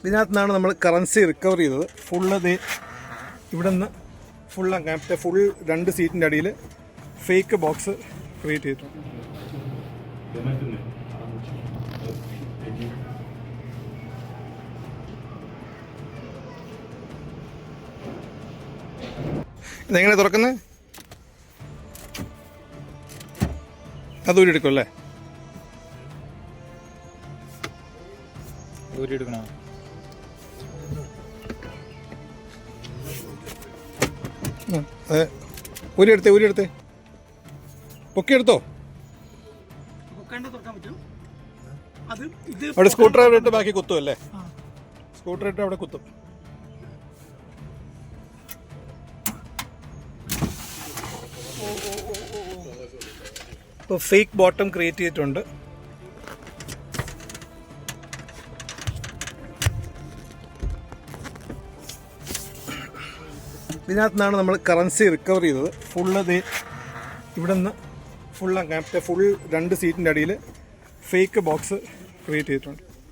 ഇതിനകത്തുനിന്നാണ് നമ്മൾ currency recover ചെയ്തത്. Full ഇവിടെ നിന്ന് ഫുൾ അങ്ങനത്തെ ഫുൾ 2 സീറ്റിൻ്റെ അടിയിൽ ഫേക്ക് ബോക്സ് ക്രിയേറ്റ് ചെയ്തിട്ടുണ്ട്. ഇതെങ്ങനെ തുറക്കുന്നത്? അതൂരി എടുക്കും അല്ലേ? ഊരി എടുക്കണോ? ഊരിയെടുത്തേ പൊക്കിയെടുത്തോ. അവിടെ സ്കൂട്ടർ ഇട്ട് ബാക്കി കുത്തും അല്ലേ? സ്കൂട്ടർ ഇട്ട് അവിടെ കുത്തും. ഇപ്പോൾ ഫേക്ക് ബോട്ടം ക്രിയേറ്റ് ചെയ്തിട്ടുണ്ട്. ഇതിനകത്തുനിന്നാണ് നമ്മൾ കറൻസി റിക്കവർ ചെയ്തത്. ഫുള്ള് ഇവിടെ നിന്ന് ഫുൾ അങ്ങനത്തെ ഫുൾ 2 സീറ്റിൻ്റെ അടിയിൽ ഫേക്ക് ബോക്സ് ക്രിയേറ്റ് ചെയ്തിട്ടുണ്ട്.